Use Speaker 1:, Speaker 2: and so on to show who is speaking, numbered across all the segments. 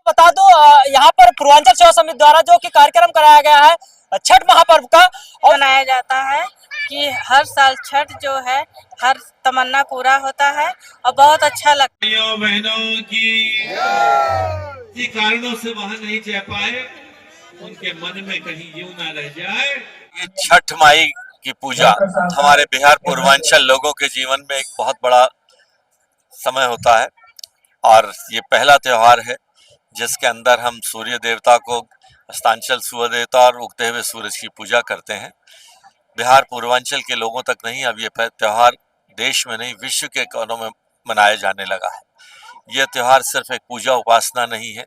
Speaker 1: बता दूं यहाँ पर पूर्वांचल सेवा समिति द्वारा जो कि कार्यक्रम कराया गया है छठ महापर्व का
Speaker 2: और मनाया जाता है कि हर साल छठ जो है हर तमन्ना पूरा होता है और बहुत अच्छा लगता है।
Speaker 3: बहनों की कारणों से वहां नहीं जा पाए, उनके मन में कहीं यूं ना रह जाए।
Speaker 4: ये छठ माई की पूजा हमारे बिहार पूर्वांचल लोगों के जीवन में एक बहुत बड़ा समय होता है और ये पहला त्योहार है जिसके अंदर हम सूर्य देवता को, अस्तांचल सूर्य देवता और उगते हुए सूरज की पूजा करते हैं। बिहार पूर्वांचल के लोगों तक नहीं, अब ये त्योहार देश में नहीं विश्व के कोनों में मनाया जाने लगा है। यह त्योहार सिर्फ एक पूजा उपासना नहीं है,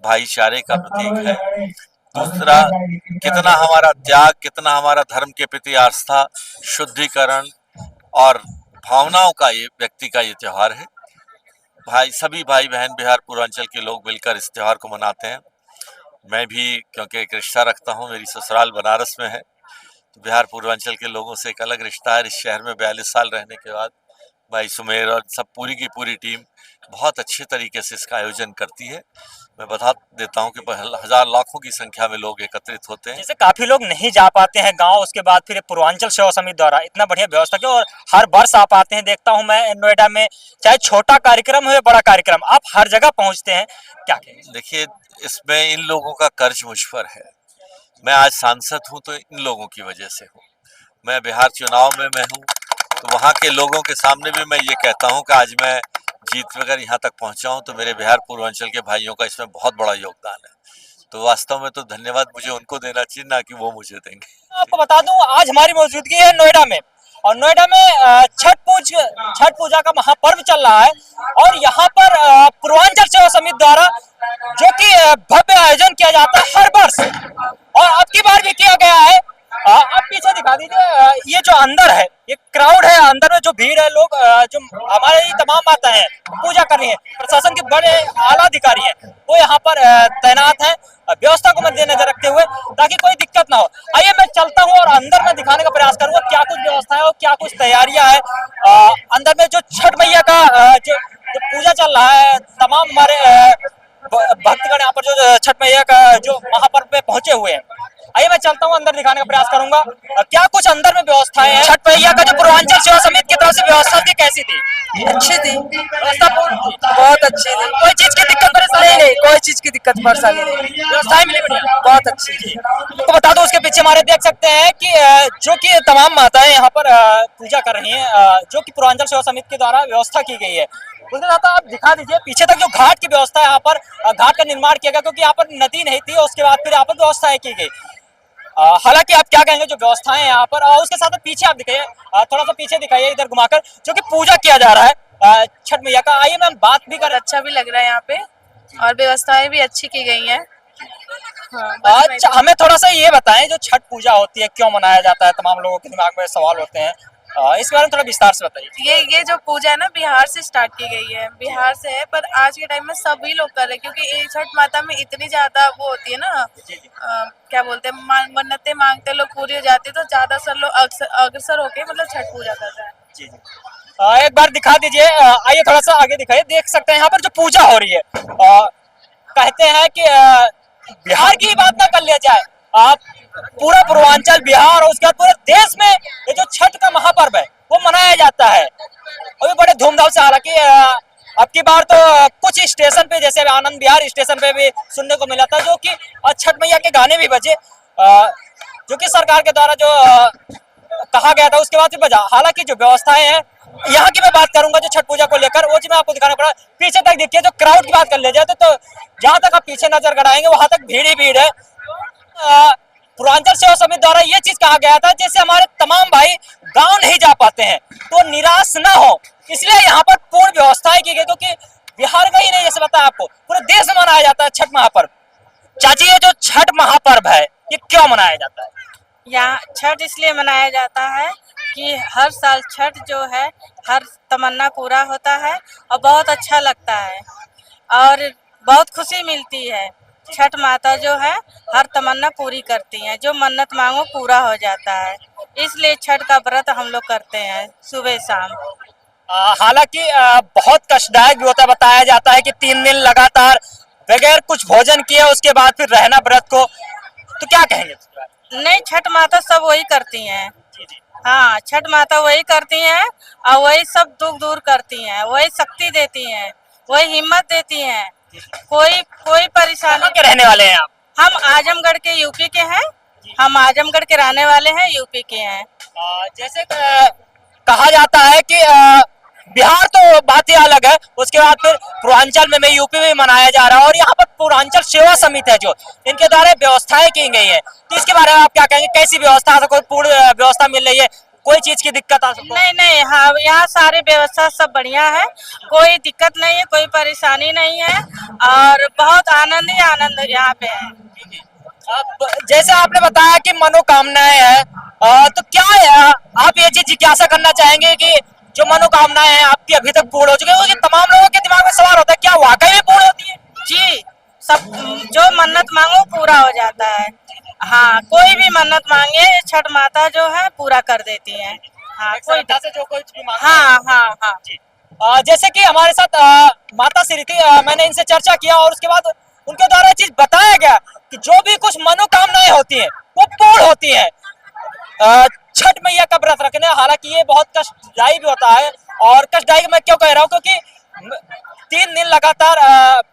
Speaker 4: भाईचारे का प्रतीक है। दूसरा, कितना हमारा त्याग, कितना हमारा धर्म के प्रति आस्था, शुद्धिकरण और भावनाओं का ये व्यक्ति का ये त्योहार है। सभी भाई बहन बिहार पूर्वांचल के लोग मिलकर इस त्योहार को मनाते हैं। मैं भी क्योंकि एक रिश्ता रखता हूँ, मेरी ससुराल बनारस में है, तो बिहार पूर्वांचल के लोगों से एक अलग रिश्ता है। इस शहर में 42 साल रहने के बाद भाई सुमेर और सब पूरी की पूरी टीम बहुत अच्छे तरीके से इसका आयोजन करती है। मैं बता देता हूँ कि हजार लाखों की संख्या में लोग एकत्रित होते हैं।
Speaker 1: जैसे काफी लोग नहीं जा पाते हैं गांव, उसके बाद फिर पूर्वांचल सेवा समिति द्वारा इतना बढ़िया व्यवस्था की और हर वर्ष आप आते हैं। देखता हूं मैं नोएडा में, चाहे छोटा कार्यक्रम हो या बड़ा कार्यक्रम, आप हर जगह पहुंचते हैं। क्या
Speaker 4: देखिए, इसमें इन लोगों का कर्ज मुझ पर है। मैं आज सांसद हूँ तो इन लोगों की वजह से हूँ। मैं बिहार चुनाव में मैं हूँ तो वहाँ के लोगों के सामने भी मैं ये कहता हूँ कि आज मैं जीत कर यहाँ तक पहुँचा हूँ तो मेरे बिहार पूर्वांचल के भाइयों का इसमें बहुत बड़ा योगदान है। तो वास्तव में तो धन्यवाद मुझे उनको देना चाहिए, ना कि वो मुझे देंगे।
Speaker 1: आपको बता दूं आज हमारी मौजूदगी है नोएडा में, और नोएडा में छठ पूजा का महापर्व चल रहा है और यहाँ पर पूर्वांचल सेवा समिति द्वारा जो कि भव्य आयोजन किया जाता है हर वर्ष, और अब की बार भी किया गया है। आप पीछे दिखा दीजिए, ये जो अंदर है, ये क्राउड है, अंदर में जो भीड़ है, लोग जो हमारे ये तमाम माताएं हैं पूजा कर रही हैं, प्रशासन के बड़े आला अधिकारी हैं वो यहाँ पर तैनात हैं व्यवस्था को मद्देनजर रखते हुए, ताकि कोई दिक्कत ना हो। आइए मैं चलता हूँ और अंदर में दिखाने का प्रयास करूंगा क्या कुछ व्यवस्था है और क्या कुछ तैयारियां है। अंदर में जो छठ मैया का जो पूजा चल रहा है, तमाम हमारे भक्तगण यहाँ पर जो छठ मैया का जो महापर्व पे पहुंचे हुए हैं। आइए मैं चलता हूँ, अंदर दिखाने का प्रयास करूंगा क्या कुछ अंदर में व्यवस्थाएं हैं। छठ मैया का जो पूर्वांचल सेवा समिति की तरफ से व्यवस्था थी, कैसी थी?
Speaker 5: अच्छी थी,
Speaker 1: व्यवस्था पूर्ण थी,
Speaker 5: बहुत अच्छी थी।
Speaker 1: कोई चीज की दिक्कत परेशानी
Speaker 5: नहीं, कोई चीज की दिक्कत परेशानी नहीं,
Speaker 1: व्यवस्थाएं मिली बढ़िया,
Speaker 5: बहुत अच्छी थी।
Speaker 1: आपको बता दो उसके पीछे हमारे देख सकते हैं कि जो कि तमाम माताएं यहाँ पर पूजा कर रही हैं, जो कि पूर्वांचल सेवा समिति के द्वारा व्यवस्था की गई है। उसके साथ आप दिखा दीजिए पीछे तक जो घाट की व्यवस्था है, यहाँ पर घाट का निर्माण किया गया क्योंकि यहाँ पर नदी नहीं थी, उसके बाद फिर यहाँ पर व्यवस्थाएं की गई। हालांकि आप क्या कहेंगे जो व्यवस्थाएं हैं यहाँ पर, उसके साथ पीछे आप दिखाइए, थोड़ा सा पीछे दिखाइए इधर घुमाकर, जो कि पूजा किया जा रहा है छठ मैया का। आइए मैम बात भी कर।
Speaker 2: अच्छा भी लग रहा है यहाँ पे और व्यवस्थाएं भी अच्छी की गई हैं।
Speaker 1: अच्छा, हमें थोड़ा सा ये बताएं जो छठ पूजा होती है क्यों मनाया जाता है, तमाम लोगों के दिमाग में सवाल होते हैं, इस बारे में थोड़ा विस्तार से बताइए।
Speaker 2: ये जो पूजा है ना बिहार से स्टार्ट की गई है, बिहार से है, पर आज के टाइम में सभी लोग कर रहे हैं क्योंकि छठ माता में इतनी ज्यादा वो होती है ना, क्या बोलते हैं, मन्नतें मांगते लोग पूरी हो जाती है, तो ज्यादा सर लोग अग्रसर होके मतलब छठ पूजा कर रहे हैं।
Speaker 1: जी जी, एक बार दिखा दीजिए, आइए थोड़ा सा आगे दिखाइए। देख सकते हैं यहाँ पर जो पूजा हो रही है, कहते हैं कि बिहार की बात ना कर लिया जाए, आप पूरा पूर्वांचल बिहार और उसके बाद पूरे देश में ये जो छठ का महापर्व है वो मनाया जाता है और ये बड़े धूमधाम से। हालांकि अब की बार तो कुछ स्टेशन पे, जैसे आनंद विहार स्टेशन पे भी सुनने को मिला था जो कि छठ मैया के गाने भी बजे, जो कि सरकार के द्वारा जो कहा गया था उसके बाद भी बजा। हालांकि जो व्यवस्थाएं हैं यहाँ की मैं बात करूंगा जो छठ पूजा को लेकर, वो चीज मैं आपको दिखाना पड़ा। पीछे तक देखिए, जो क्राउड की बात कर ले जाए तो जहां तक आप पीछे नजर गड़ाएंगे वहां तक भीड़ ही भीड़ है। पूर्वांचल सेवा समिति द्वारा ये चीज कहा गया था जैसे हमारे तमाम भाई गांव नहीं जा पाते हैं तो निराश ना हो, इसलिए यहाँ पर पूर्ण व्यवस्थाएं की गई, क्योंकि बिहार का ही नहीं, जैसे बताया आपको, पूरे देश में मनाया जाता है छठ महापर्व। चाची, ये जो छठ महापर्व है ये क्यों मनाया जाता है?
Speaker 2: यहाँ छठ इसलिए मनाया जाता है कि हर साल छठ जो है हर तमन्ना पूरा होता है और बहुत अच्छा लगता है और बहुत खुशी मिलती है। छठ माता जो है हर तमन्ना पूरी करती हैं, जो मन्नत मांगो पूरा हो जाता है, इसलिए छठ का व्रत हम लोग करते हैं सुबह शाम।
Speaker 1: हालांकि बहुत कष्टदायक भी होता है, बताया जाता है कि 3 दिन लगातार बगैर कुछ भोजन किए उसके बाद फिर रहना व्रत को, तो क्या कहेंगे इसके बारे में?
Speaker 2: नहीं, छठ माता सब वही करती हैं।
Speaker 1: जी जी।
Speaker 2: हाँ, छठ माता वही करती हैं और वही सब दुख दूर करती हैं, वही शक्ति देती हैं, वही हिम्मत देती हैं। कोई कोई परेशानी।
Speaker 1: कहाँ के रहने वाले हैं आप?
Speaker 2: हम आजमगढ़ के यूपी के हैं। हम आजमगढ़ के रहने वाले हैं, यूपी के हैं।
Speaker 1: जैसे कहा जाता है कि बिहार तो बात ही अलग है, उसके बाद फिर पूर्वांचल में यूपी में मनाया जा रहा है और यहाँ पर पूर्वांचल सेवा समिति है जो इनके द्वारा व्यवस्थाएं की गई है, तो इसके बारे में आप क्या कहेंगे? कैसी व्यवस्था, कोई पूर्ण व्यवस्था मिल रही है, कोई चीज की दिक्कत आ सकती है?
Speaker 2: नहीं, हाँ, यहाँ सारे व्यवस्था सब बढ़िया है, कोई दिक्कत नहीं है, कोई परेशानी नहीं है और बहुत आनंद ही आनंद यहाँ पे है।
Speaker 1: अब जैसे आपने बताया कि मनोकामनाएं हैं, तो क्या है, आप ये चीज जिज्ञासा करना चाहेंगे कि जो मनोकामनाएं हैं आपकी अभी तक पूर्ण हो चुकी है, क्योंकि तमाम लोगों के दिमाग में सवाल होता है क्या वाकई में पूर्ण होती है?
Speaker 2: जी, सब जो मन्नत मांगो पूरा हो जाता है। हाँ, कोई भी मन्नत मांगे छठ माता जो है पूरा कर देती है। हाँ, कोई
Speaker 1: से जो कुछ भी मांगते
Speaker 2: हाँ हाँ हाँ
Speaker 1: जी। जैसे कि हमारे साथ माता श्री थी, मैंने इनसे चर्चा किया और उसके बाद उनके द्वारा ये चीज बताया गया कि जो भी कुछ मनोकामनाएं होती हैं वो पूर्ण होती हैं छठ मैया का व्रत रखने। हालांकि ये बहुत कष्टदायी भी होता है, और कष्टदायी मैं क्यों कह रहा हूँ, क्योंकि 3 दिन लगातार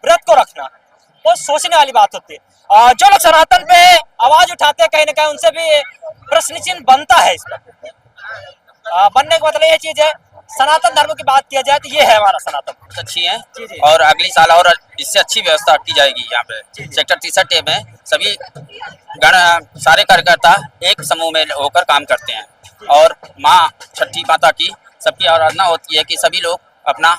Speaker 1: व्रत को रखना बहुत सोचने वाली बात होती है। जो लोग सनातन पे आवाज उठाते हैं कहीं ना कहीं उनसे भी प्रश्न चिन्ह बनता है इस पर। बनने का मतलब ये चीज है, सनातन धर्म की बात किया जाए तो ये है हमारा सनातन।
Speaker 6: बहुत अच्छी है
Speaker 1: जी, जी।
Speaker 6: और अगली साल और इससे अच्छी व्यवस्था की जाएगी। यहाँ पे सेक्टर 63 में सभी सारे कार्यकर्ता एक समूह में होकर काम करते हैं और माँ छठी माता की सबकी आराधना होती है कि सभी लोग अपना।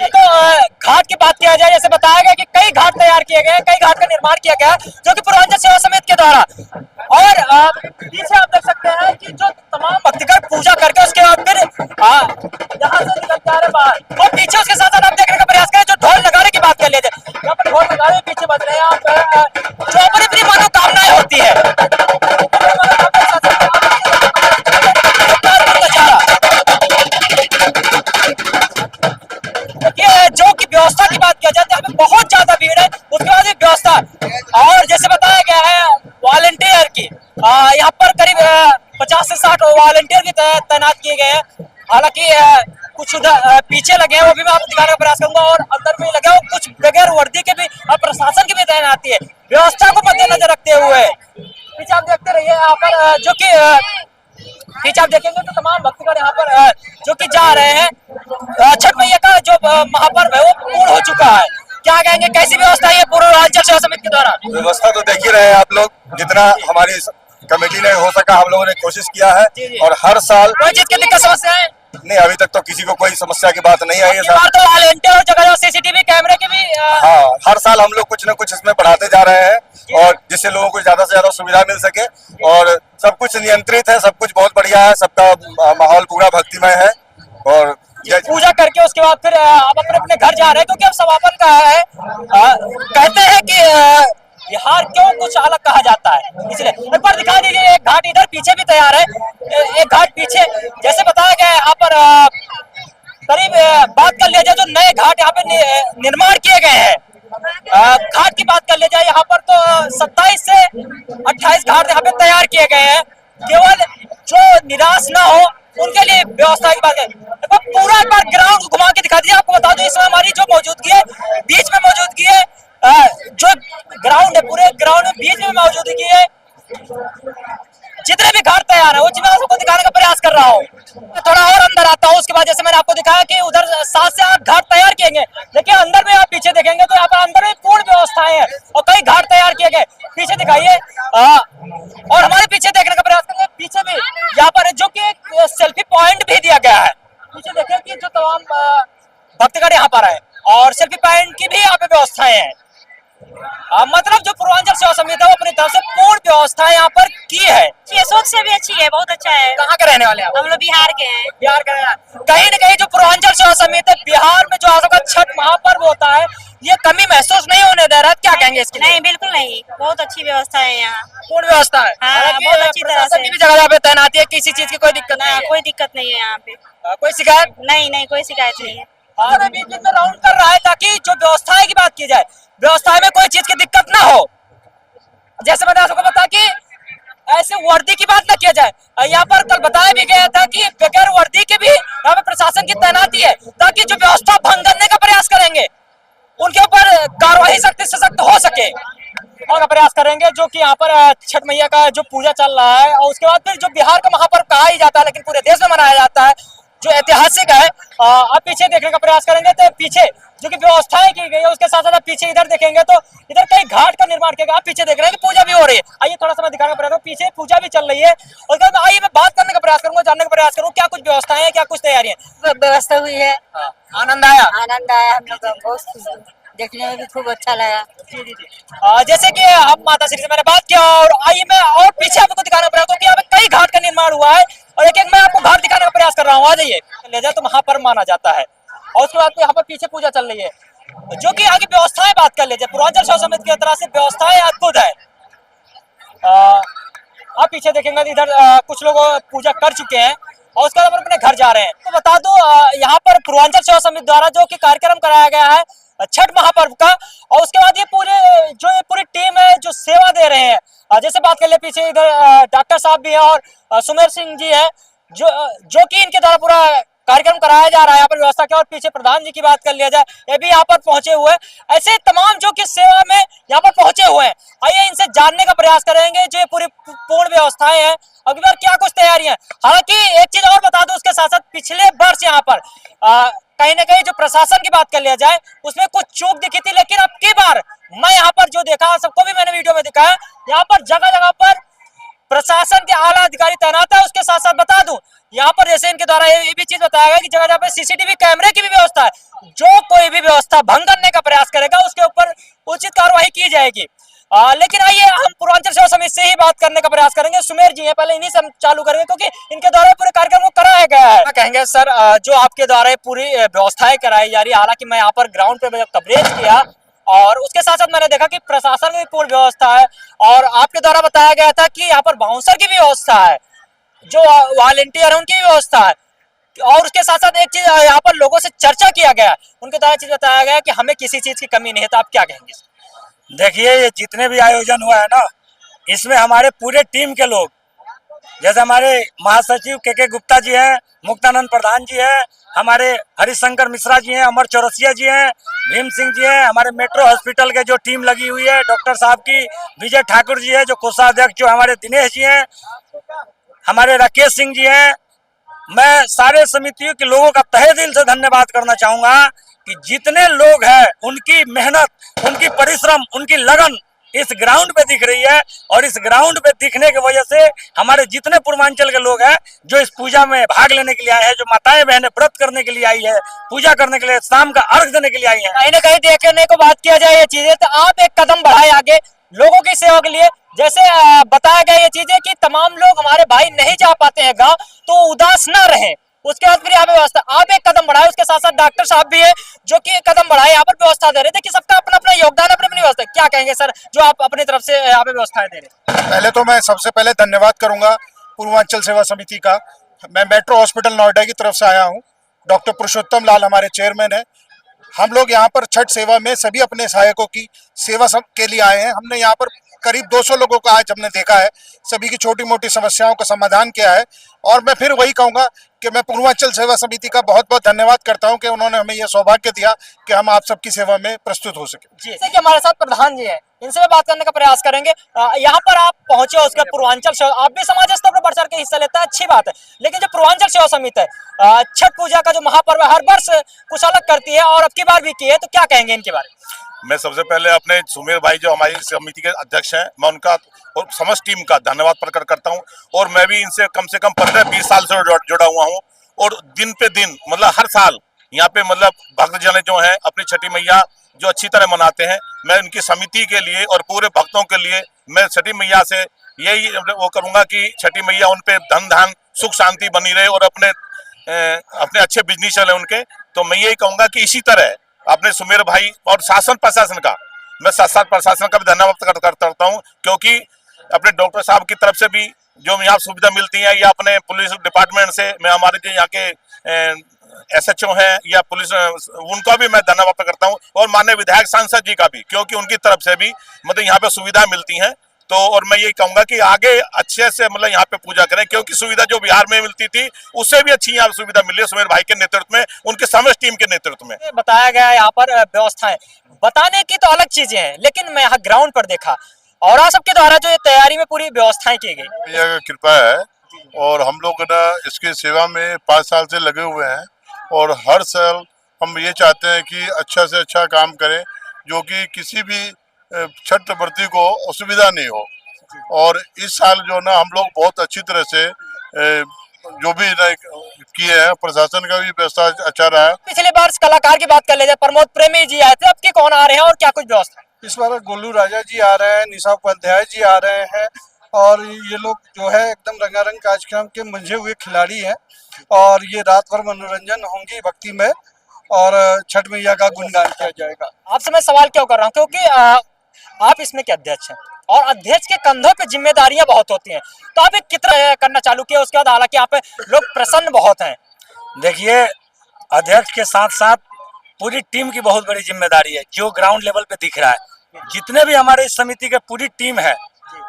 Speaker 1: तो घाट की बात किया जाए, जैसे बताया गया कि कई घाट तैयार किए गए, कई घाट का निर्माण किया गया जो कि पूर्वांचल सेवा समिति के द्वारा, और पीछे आप देख सकते हैं कि जो तमाम भक्तगण पूजा करके उसके बाद फिर यहाँ से निकल के आ रहे बाहर, और पीछे उसके साथ साथ आप देखने का प्रयास करें जो ढोल नगाड़े की बात कर लेते हैं, यहाँ पर ढोल नगाड़े पीछे बज रहे हैं, जो अपनी अपनी मनोकामनाएं होती है जो की व्यवस्था की बात किया जाए तो यहाँ पे बहुत ज्यादा भीड़ है, उसके बाद व्यवस्था, और जैसे बताया गया है वॉलंटियर की, यहाँ पर करीब 50 से 60 वॉलंटियर भी तैनात किए गए हैं। हालांकि कुछ उधर पीछे लगे हैं, वो भी मैं आपको दिखाने का प्रयास करूंगा, और अंदर भी लगे हैं, कुछ बगैर वर्दी के भी प्रशासन की भी तैनाती है व्यवस्था को मद्देनजर रखते हुए। पीछे आप देखते रहिए यहाँ पर, जो की पीछे आप देखेंगे तो तमाम भक्तगण यहाँ पर जो कि जा रहे हैं। छठ मैया का जो महापर्व है वो पूर्ण हो चुका है, क्या कहेंगे कैसी व्यवस्था है पूर्वांचल सेवा समिति के द्वारा?
Speaker 7: व्यवस्था तो देख ही रहे हैं आप लोग, जितना हमारी कमेटी ने हो सका हम लोगों ने कोशिश किया है, और हर साल
Speaker 1: कोई चीज की दिक्कत समस्या है
Speaker 7: नहीं, अभी तक तो किसी को कोई समस्या की बात नहीं आई है सर।
Speaker 1: तो वॉलंटियर और जगह सीसीटीवी कैमरे के भी
Speaker 7: हाँ, हर साल हम लोग कुछ न कुछ इसमें बढ़ाते जा रहे हैं, और जिससे लोगों को ज्यादा से ज्यादा सुविधा मिल सके, और सब कुछ नियंत्रित है, सब कुछ बहुत बढ़िया है, सबका माहौल पूरा भक्तिमय है। और
Speaker 1: पूजा करके उसके बाद फिर आप अपने अपने घर जा रहे हैं, क्योंकि अब समापन का है। कहते हैं कि बिहार क्यों कुछ अलग कहा जाता है, इसलिए एक बार दिखा दीजिए। एक घाट इधर पीछे भी तैयार है, एक घाट पीछे, जैसे बताया गया है यहाँ पर करीब बात कर लिया जाए जो नए घाट यहाँ पे निर्माण किए गए हैं। घाट की बात कर लिया जाए यहाँ पर तो 27 से 28 घाट यहाँ पे तैयार किए गए हैं, केवल जो निराश ना हो उनके लिए व्यवस्था की बात है। तो पूरा एक बार ग्राउंड घुमा के दिखा दीजिए। आपको बता दूं इस समय हमारी जो मौजूदगी है, बीच में मौजूदगी है, जो ग्राउंड है पूरे ग्राउंड में बीच में मौजूदगी है, जितने भी घाट तैयार है वो चीज मैं आपको दिखाने का प्रयास कर रहा हूँ। थोड़ा और अंदर आता हूँ, उसके बाद जैसे मैंने आपको दिखाया कि उधर 7 से 8 घाट तैयार किए गए, देखिए अंदर में आप पीछे देखेंगे तो यहाँ पर अंदर में पूर्ण व्यवस्थाएं हैं और कई घाट तैयार किए गए। पीछे दिखाइए और हमारे पीछे देखने का प्रयास करेंगे, पीछे भी यहाँ पर जो की एक सेल्फी पॉइंट भी दिया गया है। पीछे देखिए कि जो तमाम भक्तगण यहाँ पर है और सेल्फी पॉइंट की भी यहाँ पे व्यवस्थाएं हैं। मतलब जो पूर्वांचल सेवा समिति है वो अपनी तरफ से पूर्ण व्यवस्था यहाँ पर की है।
Speaker 2: ये सोच से भी अच्छी है, बहुत अच्छा है।
Speaker 1: कहाँ के रहने वाले हैं?
Speaker 2: हम लोग बिहार के हैं।
Speaker 1: बिहार के रहने वाले। कहीं न कहीं जो पूर्वांचल सेवा समिति बिहार में जो आपका छठ महापर्व होता है ये कमी महसूस नहीं होने दे रहा है, क्या कहेंगे इसके लिए?
Speaker 2: नहीं, बिल्कुल नहीं, बहुत अच्छी व्यवस्था है यहाँ,
Speaker 1: पूर्ण व्यवस्था है।
Speaker 2: हाँ, बहुत अच्छी तरह से।
Speaker 1: भी जगह पे तैनाती है, किसी चीज की कोई दिक्कत नहीं है?
Speaker 2: कोई दिक्कत नहीं है यहाँ पे।
Speaker 1: कोई शिकायत
Speaker 2: नहीं, कोई शिकायत नहीं है।
Speaker 1: और बीच बीच में राउंड कर रहा है ताकि जो व्यवस्थाएं की बात की जाए, व्यवस्था में कोई चीज की दिक्कत ना हो। जैसे मैंने आपको बताया कि ऐसे वर्दी की बात न किया जाए, यहाँ पर कल बताया भी गया था कि बगैर वर्दी के भी यहाँ पे प्रशासन की तैनाती है ताकि जो व्यवस्था भंग करने का प्रयास करेंगे उनके ऊपर कार्रवाई सख्त से सख्त हो सके और प्रयास करेंगे। जो कि यहाँ पर छठ मैया का जो पूजा चल रहा है और उसके बाद फिर जो बिहार का महापर्व कहा ही जाता है लेकिन पूरे देश में मनाया जाता है, जो ऐतिहासिक है। आप पीछे देखने का प्रयास करेंगे तो पीछे जो कि व्यवस्थाएं की गई है उसके साथ साथ आप पीछे इधर देखेंगे तो इधर कई घाट का निर्माण किया गया। आप पीछे देख रहे हैं कि पूजा भी हो रही है। आइए थोड़ा सा मैं दिखाने का प्रयास करूँ, पीछे पूजा भी चल रही है और उसके बाद आइए मैं बात करने का प्रयास करूंगा, जानने का प्रयास करूँ क्या कुछ व्यवस्थाएं हैं, क्या कुछ तैयारियां।
Speaker 5: व्यवस्था हुई है,
Speaker 1: आनंद आया,
Speaker 5: आनंद आया, हम लोग बहुत खुश हैं। देखने में भी खूब अच्छा लगा।
Speaker 1: जी जी जी। जैसे कि हम माता श्री से मैंने बात किया और आइए मैं और पीछे आपको दिखाने का प्रयास करूँ कि यहाँ पे कई घाट का निर्माण हुआ है और एक एक मैं आपको घाट दिखाने का प्रयास कर रहा हूँ। आ जाइए, ले जाए तो महापर्व माना जाता है और उसके बाद यहाँ पर पीछे पूजा चल रही है। जो कि आगे व्यवस्थाएं बात कर लीजिए, पूर्वांचल सेवा समिति की तरह से व्यवस्थाएं अद्भुत है। आप पीछे देखेंगे इधर कुछ लोग पूजा कर चुके हैं और उसके बाद अपने घर जा रहे हैं। तो बता दो यहाँ पर पूर्वांचल सेवा समिति द्वारा जो कि कार्यक्रम कराया गया है छठ महापर्व का और उसके बाद ये पूरी टीम है जो सेवा दे रहे हैं। जैसे बात कर ले पीछे इधर डॉक्टर साहब भी हैं और सुमेर सिंह जी हैं जो कि इनके द्वारा पूरा कार्यक्रम कराया जा रहा है यहाँ पर व्यवस्था के। और पीछे प्रधान जी की बात कर लिया जाए, ये भी यहाँ पर पहुंचे हुए, ऐसे तमाम जो कि सेवा में यहाँ पर पहुंचे हुए हैं। आइए इनसे जानने का प्रयास करेंगे जो पूरी पूर्ण व्यवस्थाएं हैं अगली बार क्या कुछ तैयारियां। हालांकि एक चीज और बता दूं उसके साथ साथ पिछले वर्ष यहाँ पर कहीं ना कहीं जो प्रशासन की बात कर लिया जाए उसमें कुछ चूक दिखी थी, लेकिन अब की बार मैं यहाँ पर जो देखा सबको भी मैंने वीडियो में दिखाया, यहाँ पर जगह जगह पर प्रशासन के आला अधिकारी तैनात है। उसके साथ साथ बता दूं यहाँ पर जैसे इनके द्वारा ये भी चीज बताया गया कि जगह जगह पे सीसीटीवी कैमरे की भी व्यवस्था है, जो कोई भी व्यवस्था भंग करने का प्रयास करेगा उसके ऊपर उचित कार्रवाई की जाएगी। लेकिन आइए हम पूर्वांचल सेवा समिति से ही बात करने का प्रयास करेंगे। सुमेर जी हैं, पहले इन्हीं से हम चालू करेंगे क्योंकि इनके द्वारा पूरे कार्यक्रम को कराया गया है। क्या कहेंगे सर जो आपके द्वारा पूरी व्यवस्थाएं कराई जा रही है? हालांकि मैं यहाँ पर ग्राउंड पे कवरेज किया और उसके साथ साथ मैंने देखा कि प्रशासन की पूरी व्यवस्था है और आपके द्वारा बताया गया था कि यहाँ पर बाउंसर की भी व्यवस्था है, जो वॉलंटियर है उनकी भी व्यवस्था है और उसके साथ साथ एक चीज यहाँ पर लोगों से चर्चा किया गया, उनके द्वारा चीज बताया गया कि हमें किसी चीज की कमी नहीं है। तो आप क्या कहेंगे?
Speaker 8: देखिए ये जितने भी आयोजन हुआ है ना, इसमें हमारे पूरे टीम के लोग, जैसे हमारे महासचिव के गुप्ता जी हैं, मुक्तानंद प्रधान जी हैं, हमारे हरिशंकर मिश्रा जी हैं, अमर चौरसिया जी हैं, भीम सिंह जी हैं, हमारे मेट्रो हॉस्पिटल के जो टीम लगी हुई है डॉक्टर साहब की, विजय ठाकुर जी है जो कोषाध्यक्ष, जो हमारे दिनेश जी हैं, हमारे राकेश सिंह जी हैं। मैं सारे समितियों के लोगों का तहे दिल से धन्यवाद करना चाहूंगा कि जितने लोग हैं उनकी मेहनत, उनकी परिश्रम, उनकी लगन इस ग्राउंड पे दिख रही है और इस ग्राउंड पे दिखने की वजह से हमारे जितने पूर्वांचल के लोग हैं जो इस पूजा में भाग लेने के लिए आए हैं, जो माताएं बहनें व्रत करने के लिए आई है, पूजा करने के लिए, शाम का अर्घ देने के लिए आई है,
Speaker 1: कहीं ना कहीं देखने को बात किया जाए ये चीजें तो आप एक कदम बढ़ाए आगे लोगों की सेवा के लिए। जैसे बताया गया ये चीजें कि तमाम लोग हमारे भाई नहीं जा पाते हैं गाँव, तो उदास न रहे, उसके बाद फिर यहाँ पे व्यवस्था आप एक कदम बढ़ाए। उसके साथ साथ डॉक्टर साहब भी है जो कि एक कदम बढ़ाए, यहाँ पर व्यवस्था दे रहे थे कि सबका अपना अपना योगदान, अपनी अपनी व्यवस्था। क्या कहेंगे सर जो आप अपनी तरफ से यहाँ पे व्यवस्थाएं दे रहे हैं?
Speaker 9: पहले तो मैं सबसे पहले धन्यवाद करूंगा पूर्वांचल सेवा समिति का। मैं मेट्रो हॉस्पिटल नोएडा की तरफ से आया हूँ, डॉक्टर पुरुषोत्तम लाल हमारे चेयरमैन है। हम लोग यहाँ पर छठ सेवा में सभी अपने सहायकों की सेवा के लिए आए हैं। हमने यहाँ पर करीब 200 लोगों को आज हमने देखा है, सभी की छोटी मोटी समस्याओं का समाधान किया है। और मैं फिर वही कहूँगा कि मैं पूर्वांचल सेवा समिति का बहुत बहुत धन्यवाद करता हूं कि उन्होंने हमें यह सौभाग्य दिया कि हम आप सबकी सेवा में प्रस्तुत हो सके।
Speaker 1: जी, जैसे कि हमारे साथ प्रधान जी हैं, इनसे भी बात करने का प्रयास करेंगे। यहाँ पर आप पहुंचे हो, उसका पूर्वांचल सेवा, आप भी समाज स्तर पर बढ़ चढ़ के हिस्सा लेता है, अच्छी बात है। लेकिन जो पूर्वांचल सेवा समिति है छठ पूजा का जो महापर्व हर वर्ष कुछ अलग करती है और अब की बार भी की है, तो क्या कहेंगे इनके बारे में?
Speaker 7: मैं सबसे पहले अपने सुमेर भाई जो हमारी समिति के अध्यक्ष हैं, मैं उनका और समस्त टीम का धन्यवाद प्रकट करता हूं। और मैं भी इनसे कम से कम 15-20 साल से जुड़ा हुआ हूं और दिन पे दिन मतलब हर साल यहाँ पे मतलब भक्तजन जो हैं अपनी छठी मैया जो अच्छी तरह मनाते हैं। मैं उनकी समिति के लिए और पूरे भक्तों के लिए मैं छठी मैया से यही वो करूँगा कि छठी मैया उन पे धन धान सुख शांति बनी रहे और अपने अच्छे बिजनेस चले उनके। तो मैं यही कहूँगा कि इसी तरह अपने सुमेर भाई और शासन प्रशासन का, मैं साथ प्रशासन का भी धन्यवाद करता हूँ, क्योंकि अपने डॉक्टर साहब की तरफ से भी जो यहाँ सुविधा मिलती है या अपने पुलिस डिपार्टमेंट से, मैं हमारे जो यहाँ के
Speaker 10: SHO हैं या पुलिस, उनका भी मैं धन्यवाद करता हूं, और माननीय विधायक सांसद जी का भी, क्योंकि उनकी तरफ से भी मतलब यहाँ पे सुविधा मिलती है। तो और मैं यही कहूंगा कि आगे अच्छे से मतलब यहाँ पे पूजा करें, क्योंकि सुविधा जो बिहार में मिलती थी उससे भी अच्छी यहाँ सुविधा मिली है सुमेर भाई के नेतृत्व में, उनके समस्त टीम के नेतृत्व में।
Speaker 1: बताया गया है यहाँ पर व्यवस्थाएं बताने की तो अलग चीजें हैं, लेकिन मैं यहाँ ग्राउंड पर देखा और आप सबके द्वारा जो तैयारी में पूरी व्यवस्थाएं की गई।
Speaker 11: यह कृपा है, और हम लोग ना इसकी सेवा में 5 साल से लगे हुए हैं, और हर साल हम ये चाहते हैं कि अच्छा से अच्छा काम करें, जो कि किसी भी छठ व्रती को असुविधा नहीं हो। और इस साल जो ना हम लोग बहुत अच्छी तरह से जो भी किए हैं, प्रशासन का भी व्यवस्था अच्छा रहा है।
Speaker 1: पिछले बार कलाकार की बात कर लेते हैं, प्रमोद प्रेमी जी आए थे, अब के कौन आ रहे हैं और क्या कुछ व्यवस्था?
Speaker 12: इस बार गोलू राजा जी आ रहे हैं, निशा उपाध्याय जी आ रहे हैं, और ये लोग जो है एकदम रंगारंग कार्यक्रम के मंझे हुए खिलाड़ी हैं, और ये रात भर मनोरंजन होंगी भक्ति में, और छठ मैया का गुणगान किया जाएगा।
Speaker 1: आपसे मैं सवाल क्यों कर रहा हूँ, क्योंकि आप इसमें के अध्यक्ष हैं और अध्यक्ष के कंधों पे जिम्मेदारियां बहुत होती हैं, तो आप कितना करना चालू किया उसके बाद? हालांकि यहाँ पे लोग प्रसन्न बहुत हैं।
Speaker 8: देखिए, अध्यक्ष के साथ साथ पूरी टीम की बहुत बड़ी जिम्मेदारी है, जो ग्राउंड लेवल पे दिख रहा है। जितने भी हमारे इस समिति के पूरी टीम है,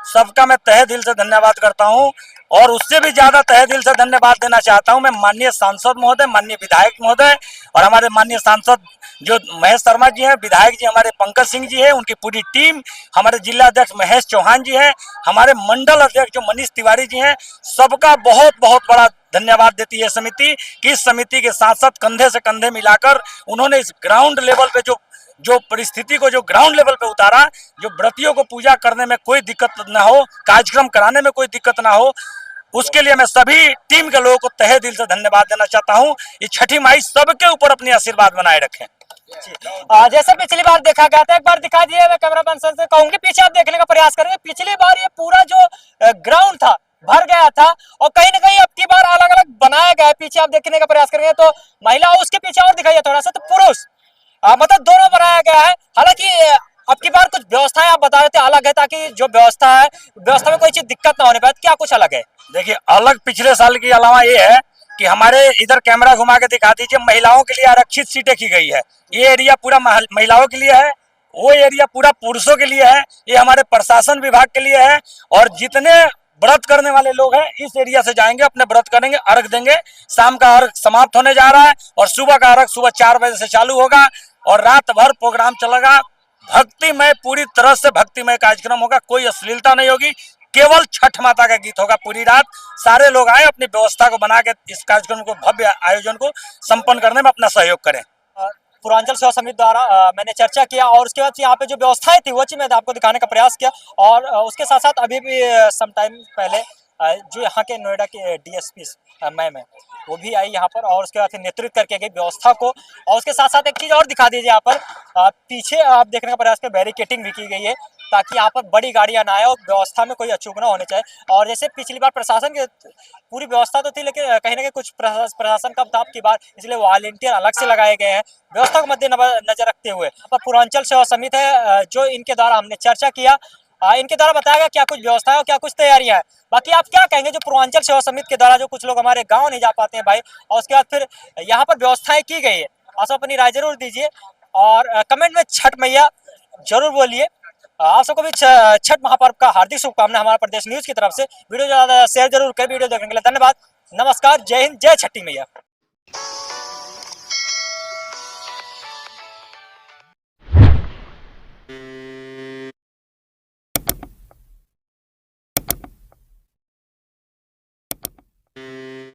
Speaker 8: सबका मैं तहे दिल से धन्यवाद करता हूं, और उससे भी ज्यादा तहे दिल से धन्यवाद देना चाहता हूं मैं माननीय सांसद महोदय, माननीय विधायक महोदय, और हमारे माननीय सांसद जो महेश शर्मा जी हैं, विधायक जी हमारे पंकज सिंह जी हैं, उनकी पूरी टीम, हमारे जिला अध्यक्ष महेश चौहान जी हैं, हमारे मंडल अध्यक्ष जो मनीष तिवारी जी हैं, सबका बहुत बहुत बड़ा धन्यवाद देती है समिति कि इस समिति के साथ साथ कंधे से कंधे मिलाकर उन्होंने इस ग्राउंड लेवल पे जो परिस्थिति को जो ग्राउंड लेवल पे उतारा, जो व्रतियों को पूजा करने में कोई दिक्कत ना हो, कार्यक्रम कराने में कोई दिक्कत ना हो, उसके लिए मैं सभी टीम के लोगों को तहे दिल से धन्यवाद देना चाहता हूं। ये छठी माई सबके ऊपर अपनी आशीर्वाद बनाए रखें।
Speaker 1: जैसे पिछली बार देखा गया था, एक बार दिखा दिए, मैं कैमरा पर्सन से कहूंगी पीछे आप देखने का प्रयास करेंगे। पिछली बार ये पूरा जो ग्राउंड था भर गया था, और कहीं ना कहीं अब की बार अलग अलग बनाया गया है। पीछे आप देखने का प्रयास करेंगे तो महिला, उसके पीछे और दिखाइए थोड़ा सा, तो पुरुष, मतलब दोनों बनाया गया है। हालांकि अब की बार कुछ व्यवस्थाएं आप बता रहे थे अलग है, ताकि जो व्यवस्था है व्यवस्था में कोई चीज दिक्कत ना होने पाए, क्या कुछ अलग है?
Speaker 8: देखिए, अलग पिछले साल के अलावा ये है कि हमारे इधर कैमरा घुमा के दिखा दीजिए, महिलाओं के लिए आरक्षित सीटें की गई है। ये एरिया पूरा महिलाओं के लिए है, वो एरिया पूरा पुरुषों के लिए है। ये हमारे प्रशासन विभाग के लिए है, और जितने व्रत करने वाले लोग हैं इस एरिया से जाएंगे, अपने व्रत करेंगे, अर्घ देंगे। शाम का अर्घ समाप्त होने जा रहा है, और सुबह का अर्घ सुबह 4 बजे से चालू होगा, और रात भर प्रोग्राम चलेगा। भक्तिमय, पूरी तरह से भक्तिमय कार्यक्रम होगा, कोई अश्लीलता नहीं होगी, केवल छठ माता का गीत होगा पूरी रात। सारे लोग आए, अपनी व्यवस्था को बना के इस कार्यक्रम को, भव्य आयोजन को संपन्न करने में अपना सहयोग करें।
Speaker 1: पूर्वांचल सेवा समिति द्वारा मैंने चर्चा किया, और उसके बाद यहाँ पे जो व्यवस्थाएं थी वो चीज मैं आपको दिखाने का प्रयास किया, और उसके साथ साथ अभी भी सम टाइम पहले जो यहाँ के नोएडा के DSP मैम है, वो भी आई यहाँ पर, और उसके बाद नेतृत्व करके गई व्यवस्था को। और उसके साथ साथ एक चीज और दिखा दीजिए, यहाँ पर पीछे आप देखने का प्रयास करें, बैरिकेटिंग भी की गई है, ताकि यहाँ पर बड़ी गाड़ियां ना आए और व्यवस्था में कोई अचूक ना होने चाहिए। और जैसे पिछली बार प्रशासन की पूरी व्यवस्था तो थी, लेकिन कहीं ना कहीं कुछ प्रशासन कम था अब की बार, इसलिए वॉलंटियर अलग से लगाए गए हैं व्यवस्था को मद्देनजर रखते हुए। पर पूर्वांचल सेवा समिति है जो इनके द्वारा हमने चर्चा किया, इनके द्वारा बताया गया क्या कुछ व्यवस्था है और क्या कुछ तैयारियां हैं। बाकी आप क्या कहेंगे जो पूर्वांचल सेवा समिति के द्वारा, जो कुछ लोग हमारे गाँव नहीं जा पाते हैं भाई, और उसके बाद फिर यहाँ पर व्यवस्थाएं की गई है, आप सब अपनी राय जरूर दीजिए, और कमेंट में छठ मैया जरूर बोलिए। आप सबको भी छठ महापर्व का हार्दिक शुभकामना हमारा प्रदेश न्यूज की तरफ से। वीडियो ज्यादा शेयर जरूर करें। वीडियो देखने के लिए धन्यवाद, नमस्कार, जय हिंद, जय छठी मैया।